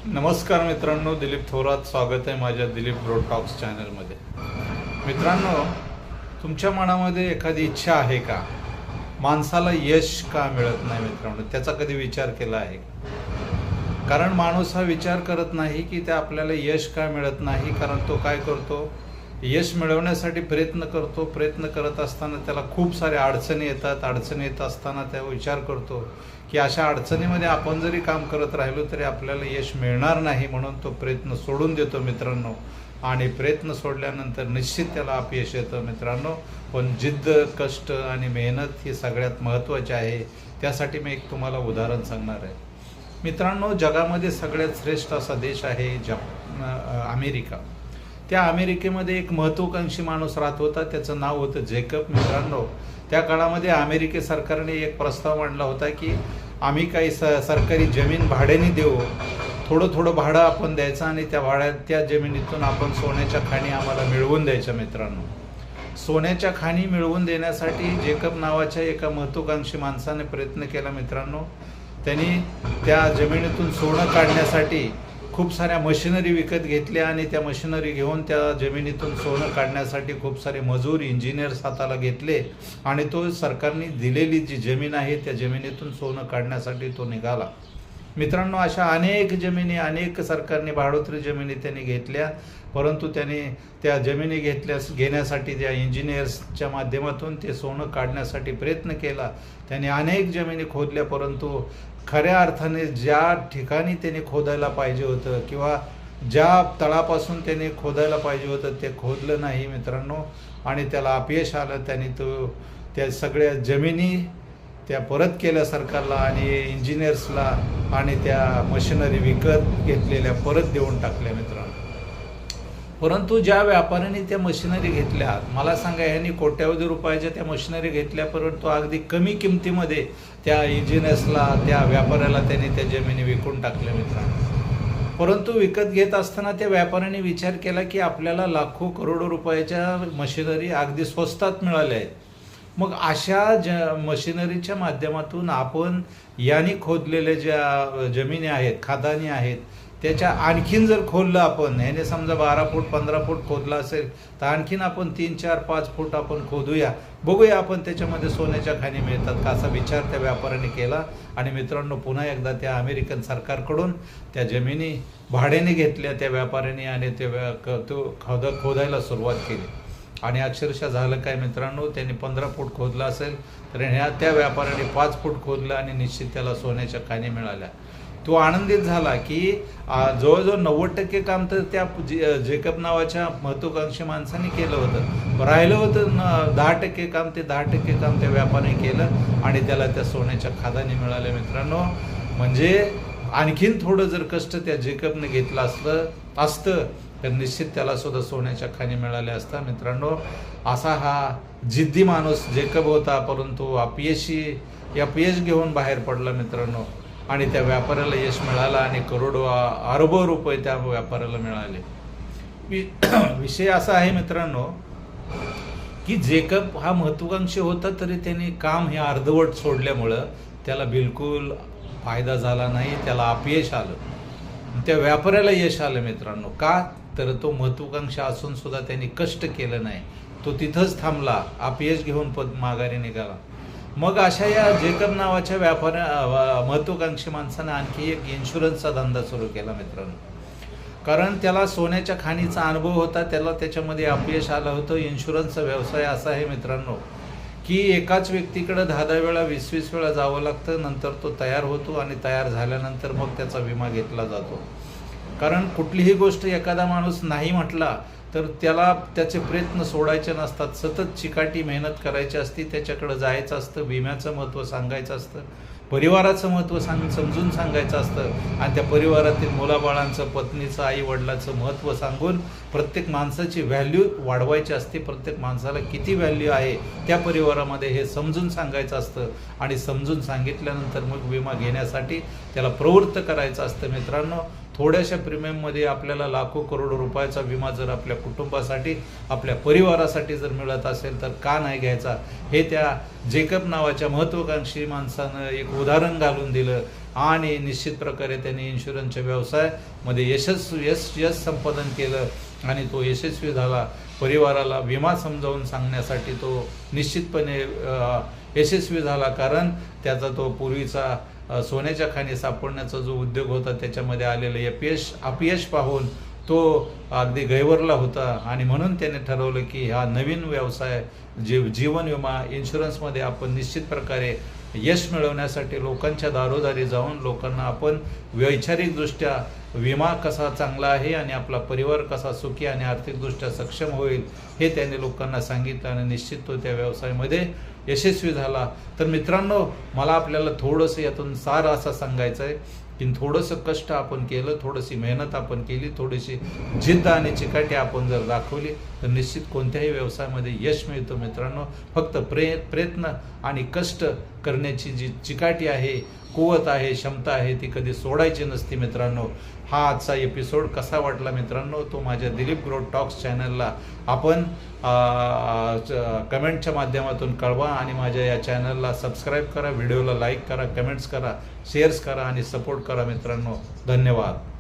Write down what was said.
नमस्कार मित्रांनो, दिलीप थोरात स्वागत आहे माझ्या दिलीप ब्रो टॉक्स चॅनलमध्ये. मित्रांनो, तुमच्या मनामध्ये एखादी इच्छा आहे का? माणसाला यश का मिळत नाही मित्रांनो, त्याचा कधी विचार केला आहे? कारण माणूस हा विचार करत नाही की त्या आपल्याला यश का मिळत नाही. कारण तो काय करतो, यश मिळवण्यासाठी प्रयत्न करत असताना त्याला खूप साऱ्या अडचणी येतात. अडचणी येत असताना त्या विचार करतो की अशा अडचणीमध्ये आपण जरी काम करत राहिलो तरी आपल्याला यश मिळणार नाही, म्हणून तो प्रयत्न सोडून देतो मित्रांनो. आणि प्रयत्न सोडल्यानंतर निश्चित त्याला अपयश येतं मित्रांनो. पण जिद्द, कष्ट आणि मेहनत ही सगळ्यात महत्त्वाची आहे. त्यासाठी मी एक तुम्हाला उदाहरण सांगणार आहे मित्रांनो. जगामध्ये सगळ्यात श्रेष्ठ असा देश आहे अमेरिका. त्या अमेरिकेमध्ये एक महत्त्वाकांक्षी माणूस राहत होता. त्याचं नाव होतं जेकब मित्रांनो. त्या काळामध्ये अमेरिके सरकारने एक प्रस्ताव मांडला होता की आम्ही काही सरकारी जमीन भाड्याने देऊ, थोडं भाडं आपण द्यायचं आणि त्या जमिनीतून आपण सोन्याच्या खाणी आम्हाला मिळवून द्यायच्या मित्रांनो. सोन्याच्या खाणी मिळवून देण्यासाठी जेकब नावाच्या एका महत्त्वाकांक्षी माणसाने प्रयत्न केला मित्रांनो. त्यांनी त्या जमिनीतून सोनं काढण्यासाठी खूप साऱ्या मशिनरी विकत घेतल्या आणि त्या मशिनरी घेऊन त्या जमिनीतून सोनं काढण्यासाठी खूप सारे मजूर, इंजिनियर्स हाताला घेतले आणि तो सरकारने दिलेली जी जमीन आहे त्या जमिनीतून सोनं काढण्यासाठी तो निघाला मित्रांनो. अशा अनेक सरकारने भाडोत्री जमिनी त्यांनी घेतल्या, परंतु त्याने त्या जमिनी घेण्यासाठी त्या इंजिनियर्सच्या माध्यमातून ते सोनं काढण्यासाठी प्रयत्न केला. त्याने अनेक जमिनी खोदल्या, परंतु खऱ्या अर्थाने ज्या ठिकाणी त्याने खोदायला पाहिजे होतं किंवा ज्या तळापासून त्याने खोदायला पाहिजे होतं ते खोदलं नाही मित्रांनो. आणि त्याला अपयश आलं. त्याने त्या सगळ्या जमिनी त्या परत केल्या सरकारला आणि इंजिनियर्सला आणि त्या मशिनरी विकत घेतलेल्या परत देऊन टाकल्या मित्रांनो. परंतु ज्या व्यापाऱ्यांनी त्या मशिनरी घेतल्या, मला सांगा, ह्यांनी कोट्यावधी रुपयाच्या त्या मशिनरी घेतल्या, परंतु अगदी कमी किमतीमध्ये त्या इंजिनियर्सला, त्या व्यापाऱ्याला त्यांनी त्या जमिनी विकून टाकल्या मित्रांनो. परंतु विकत घेत असताना त्या व्यापाऱ्यांनी विचार केला की आपल्याला लाखो करोडो रुपयाच्या मशिनरी अगदी स्वस्तात मिळाल्या आहेत. मग अशा मशिनरीच्या माध्यमातून आपण यांनी खोदलेल्या ज्या जमिनी आहेत, खदानी आहेत, त्याच्या आणखीन जर खोदलं आपण, ह्याने समजा 12 फूट 15 फूट खोदलं असेल तर आणखीन आपण 3, 4, 5 फूट आपण खोदूया, बघूया आपण त्याच्यामध्ये सोन्याच्या खाणी मिळतात का, असा विचार त्या व्यापाऱ्याने केला. आणि मित्रांनो, पुन्हा एकदा त्या अमेरिकन सरकारकडून त्या जमिनी भाड्याने घेतल्या त्या व्यापाऱ्याने आणि खोदायला सुरुवात केली. आणि अक्षरशः झालं काय मित्रांनो, त्यांनी 15 फूट खोदलं असेल तर त्या व्यापाऱ्याने 5 फूट खोदलं आणि निश्चित त्याला सोन्याच्या खाणी मिळाल्या. तो आनंदित झाला की जवळजवळ 90% काम तर त्या जेकब नावाच्या महत्त्वाकांक्षी माणसाने केलं होतं. राहिलं होतं 10% काम, ते 10% काम त्या व्यापाऱ्याने केलं आणि त्याला त्या सोन्याच्या खादानी मिळाल्या मित्रांनो. म्हणजे आणखीन थोडं जर कष्ट त्या जेकबने घेतलं असतं तर निश्चित त्याला सुद्धा सोन्याच्या खाणी मिळाल्या असता मित्रांनो. असा हा जिद्दी माणूस जेकब होता, परंतु अपयश घेऊन बाहेर पडला मित्रांनो. आणि त्या व्यापाऱ्याला यश मिळालं आणि अरबो रुपये त्या व्यापाऱ्याला मिळाले. विषय असा आहे मित्रांनो की जेकब हा महत्त्वाकांक्षी होता, तरी त्याने काम हे अर्धवट सोडल्यामुळं त्याला बिलकुल फायदा झाला नाही, त्याला अपयश आलं. त्या व्यापाऱ्याला यश आलं मित्रांनो. का तर तो महत्त्वाकांक्षी असून सुद्धा त्यांनी कष्ट केलं नाही, तो तिथंच थांबला, अपयश घेऊन माघारी निघाला. मग अशा या जेकब नावाच्या महत्त्वाकांक्षी माणसाने आणखी एक इन्शुरन्सचा धंदा सुरू केला मित्रांनो. कारण त्याला सोन्याच्या खाणीचा अनुभव होता, त्याला त्याच्यामध्ये अपयश आलं होतं. इन्शुरन्सचा व्यवसाय असा आहे मित्रांनो की एकाच व्यक्तीकडे 10-10 वेळा 20-20 वेळा जावं लागतं, नंतर तो तयार होतो आणि तयार झाल्यानंतर मग त्याचा विमा घेतला जातो. कारण कुठलीही गोष्ट एखादा माणूस नाही म्हटला तर त्याला त्याचे प्रयत्न सोडायचे नसतात, सतत चिकाटी मेहनत करायची असते, त्याच्याकडं जायचं असतं, विम्याचं महत्त्व सांगायचं असतं, परिवाराचं महत्त्व समजून सांगायचं असतं आणि त्या परिवारातील मुलाबाळांचं, पत्नीचं, आई वडिलाचं महत्त्व सांगून प्रत्येक माणसाची व्हॅल्यू वाढवायची असते. प्रत्येक माणसाला किती व्हॅल्यू आहे त्या परिवारामध्ये हे समजून सांगायचं असतं आणि समजून सांगितल्यानंतर मग विमा घेण्यासाठी त्याला प्रवृत्त करायचं असतं मित्रांनो. थोड्याशा प्रीमियममध्ये आपल्याला लाखो करोडो रुपयाचा विमा जर आपल्या कुटुंबासाठी, आपल्या परिवारासाठी जर मिळत असेल तर का नाही घ्यायचा, हे त्या जेकब नावाच्या महत्त्वाकांक्षी माणसानं एक उदाहरण घालून दिलं आणि निश्चित प्रकारे त्यांनी इन्शुरन्सच्या व्यवसायामध्ये यश संपादन केलं आणि तो यशस्वी झाला. परिवाराला विमा समजावून सांगण्यासाठी तो निश्चितपणे यशस्वी झाला, कारण त्याचा तो पूर्वीचा सोन्याच्या खाणी सापडण्याचा जो उद्योग होता त्याच्यामध्ये आलेलं अपयश पाहून तो अगदी गैरवरला होता आणि म्हणून त्याने ठरवलं की हा नवीन व्यवसाय जीवन विमा इन्शुरन्समध्ये आपण निश्चित प्रकारे यश मिळवण्यासाठी लोकांच्या दारोदारी जाऊन लोकांना आपण वैचारिकदृष्ट्या विमा कसा चांगला आहे आणि आपला परिवार कसा सुखी आणि आर्थिकदृष्ट्या सक्षम होईल हे त्याने लोकांना सांगितलं आणि निश्चित तो त्या व्यवसायामध्ये यशस्वी झाला. तर मित्रांनो, मला आपल्याला थोडंसं यातून सार असं सांगायचं आहे की थोडंसं कष्ट आपण केलं, थोडीशी मेहनत आपण केली, थोडीशी जिद्द आणि चिकाटी आपण जर दाखवली तर निश्चित कोणत्याही व्यवसायामध्ये यश मिळतं. मित्रांनो, फक्त प्रयत्न आणि कष्ट करण्याची जी चिकाटी आहे, कुवत आहे, क्षमता आहे, ती कधी सोडायची नसते. मित्रांनो, हा आजचा एपिसोड कसा वाटला मित्रांनो, तो माझ्या दिलीप ग्रोथ टॉक्स चॅनलला आपण कमेंटच्या माध्यमातून कळवा आणि माझ्या या चॅनलला सबस्क्राईब करा, व्हिडिओला लाईक करा, कमेंट्स करा, शेअर्स करा आणि सपोर्ट करा. मित्रांनो, धन्यवाद.